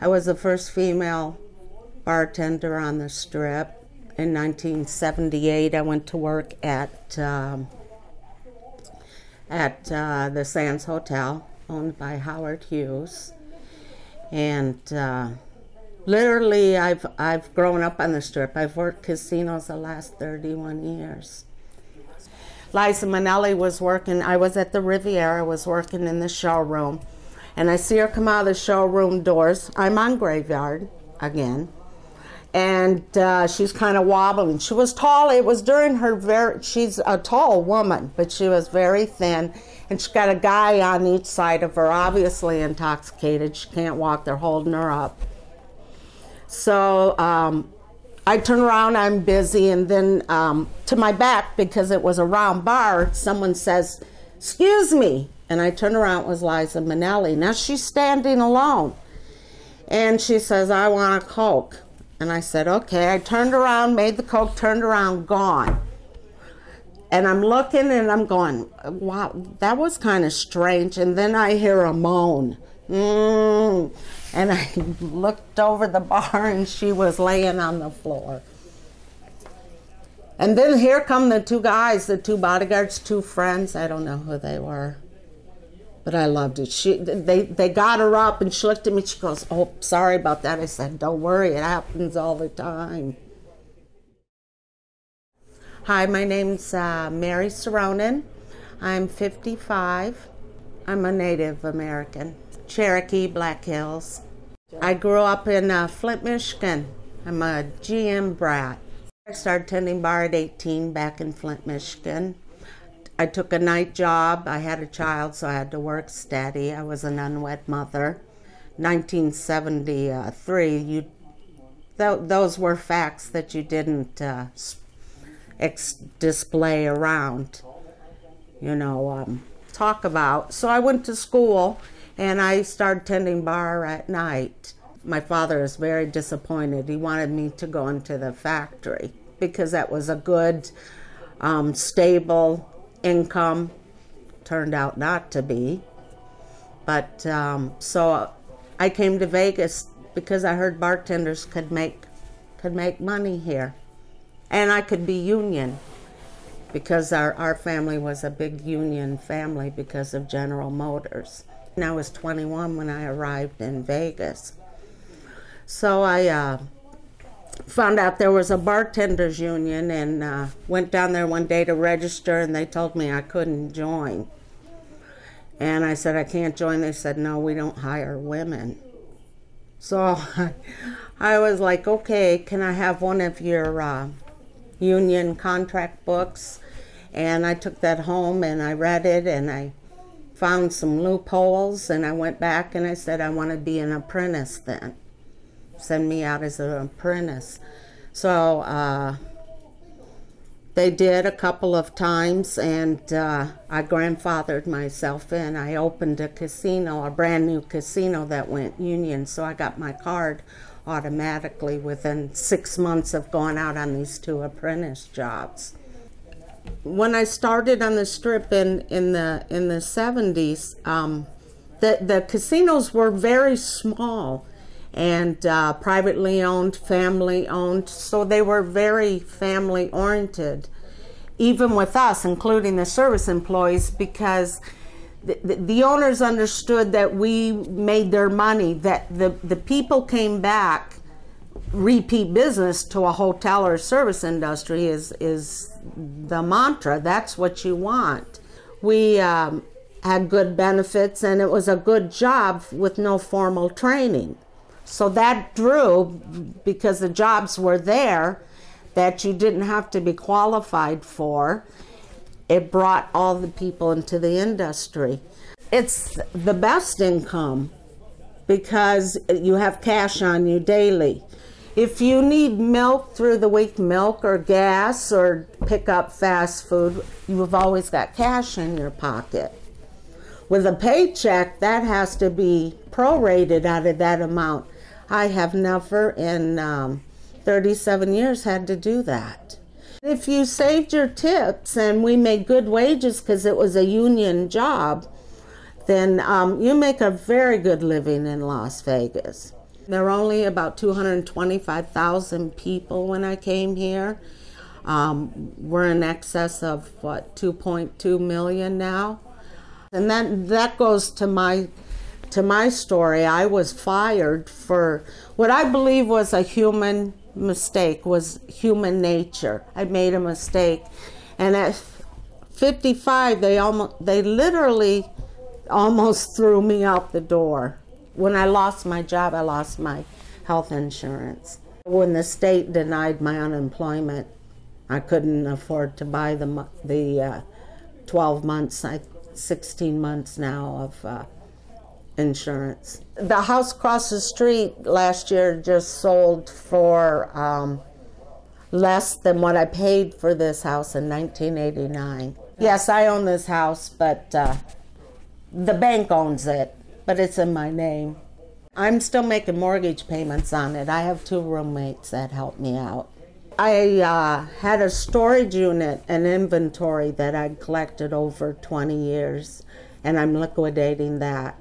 I was the first female bartender on the Strip. In 1978, I went to work at the Sands Hotel, owned by Howard Hughes. And literally, I've grown up on the Strip. I've worked casinos the last 31 years. Liza Minnelli was working, I was at the Riviera, was working in the showroom. And I see her come out of the showroom doors. I'm on Graveyard again. And she's kind of wobbling. She was tall. It was during her she's a tall woman, but she was very thin. And she got a guy on each side of her, obviously intoxicated. She can't walk, they're holding her up. So I turn around, I'm busy, and then to my back, because it was a round bar, someone says, "Excuse me." And I turn around, it was Liza Minnelli. Now she's standing alone. And she says, "I want a Coke." And I said, "Okay." I turned around, made the Coke, turned around, gone. And I'm looking and I'm going, wow, that was kind of strange. And then I hear a moan. And I looked over the bar and she was laying on the floor. And then here come the two guys, the two bodyguards, two friends. I don't know who they were, but I loved it. They got her up and she looked at me. She goes, "Oh, sorry about that." I said, "Don't worry, it happens all the time." Hi, my name's Mary Sironen. I'm 55. I'm a Native American, Cherokee, Black Hills. I grew up in Flint, Michigan. I'm a GM brat. I started tending bar at 18 back in Flint, Michigan. I took a night job. I had a child, so I had to work steady. I was an unwed mother. 1973, those were facts that you didn't display around, talk about. So I went to school and I started tending bar at night. My father was very disappointed. He wanted me to go into the factory because that was a good, stable income. Turned out not to be. But so I came to Vegas because I heard bartenders could make money here. And I could be union because our family was a big union family because of General Motors. And I was 21 when I arrived in Vegas. So I found out there was a bartenders union and went down there one day to register, and they told me I couldn't join. And I said, "I can't join." They said, "No, we don't hire women." So I was like, "Okay, can I have one of your union contract books?" And I took that home and I read it and I found some loopholes, and I went back and I said, "I want to be an apprentice then. Send me out as an apprentice." So they did a couple of times, and I grandfathered myself in. I opened a casino, a brand new casino that went union, so I got my card automatically within 6 months of going out on these 2 apprentice jobs. When I started on the Strip in the 70s, the casinos were very small and privately owned, family owned, so they were very family oriented, even with us, including the service employees, because the owners understood that we made their money, that the people came back. Repeat business to a hotel or service industry is the mantra. That's what you want. We had good benefits, and it was a good job with no formal training. So that drew, because the jobs were there that you didn't have to be qualified for. It brought all the people into the industry. It's the best income because you have cash on you daily. If you need milk through the week, milk or gas or pick up fast food, you've always got cash in your pocket. With a paycheck, that has to be prorated out of that amount. I have never in 37 years had to do that. If you saved your tips, and we made good wages because it was a union job, then you make a very good living in Las Vegas. There were only about 225,000 people when I came here. We're in excess of, what, 2.2 million now? And that goes to my story. I was fired for what I believe was a human mistake, was human nature. I made a mistake. And at 55, they literally almost threw me out the door. When I lost my job, I lost my health insurance. When the state denied my unemployment, I couldn't afford to buy the 12 months, 16 months now of insurance. The house across the street last year just sold for less than what I paid for this house in 1989. Yes, I own this house, but the bank owns it, but it's in my name. I'm still making mortgage payments on it. I have 2 roommates that help me out. I had a storage unit, an inventory that I'd collected over 20 years, and I'm liquidating that.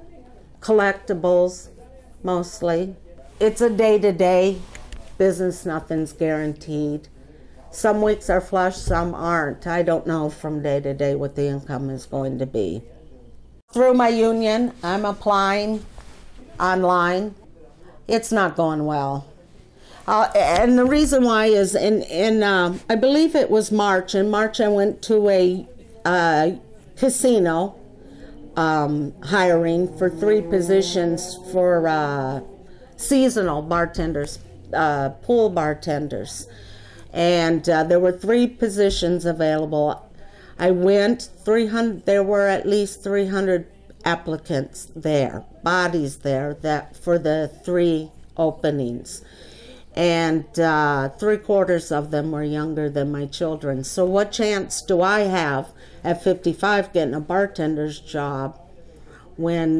Collectibles, mostly. It's a day-to-day business, nothing's guaranteed. Some weeks are flush, some aren't. I don't know from day to day what the income is going to be. Through my union, I'm applying online. It's not going well. And the reason why is I believe it was March. In March, I went to a casino hiring for 3 positions for seasonal bartenders, pool bartenders. And there were 3 positions available. I went, there were at least 300 applicants there, bodies there for the 3 openings. And 3/4 of them were younger than my children. So what chance do I have at 55 getting a bartender's job when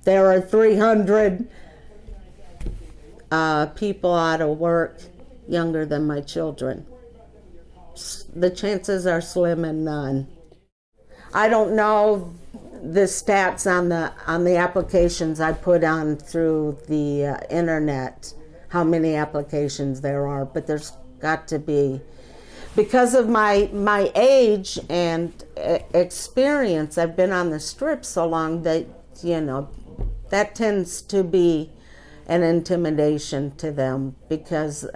there are 300 people out of work younger than my children? The chances are slim and none. I don't know the stats on the applications I put on through the internet, how many applications there are, but there's got to be. Because of my age and experience, I've been on the strip so long that, that tends to be an intimidation to them, because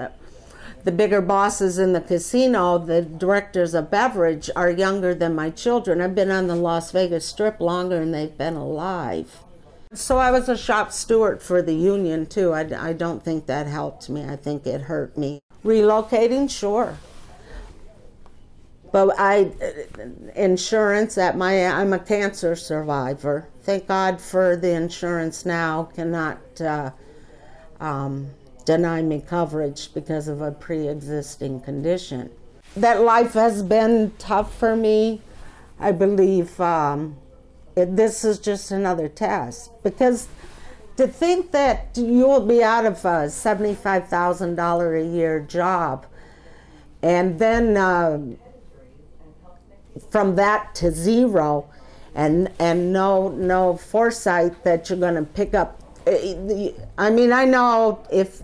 the bigger bosses in the casino, the directors of beverage, are younger than my children. I've been on the Las Vegas Strip longer than they've been alive. So I was a shop steward for the union too. I don't think that helped me. I think it hurt me. Relocating, sure. But insurance I'm a cancer survivor. Thank God for the insurance now. Cannot deny me coverage because of a pre-existing condition. That life has been tough for me. I believe this is just another test, because to think that you will be out of a $75,000 a year job, and then from that to zero, and no foresight that you're going to pick up. I mean, I know if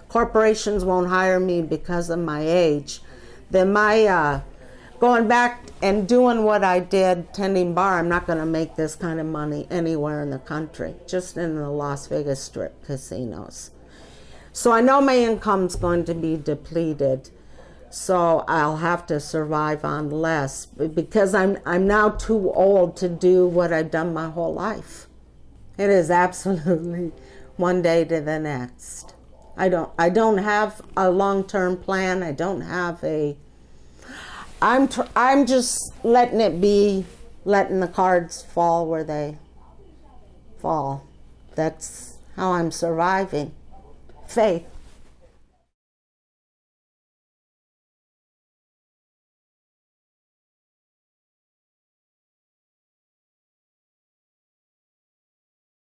corporations won't hire me because of my age, then my going back and doing what I did, tending bar, I'm not going to make this kind of money anywhere in the country, just in the Las Vegas Strip casinos. So I know my income's going to be depleted, so I'll have to survive on less, because I'm now too old to do what I've done my whole life. It is absolutely one day to the next. I don't have a long-term plan. I don't have a. I'm just letting it be, letting the cards fall where they fall. That's how I'm surviving. Faith.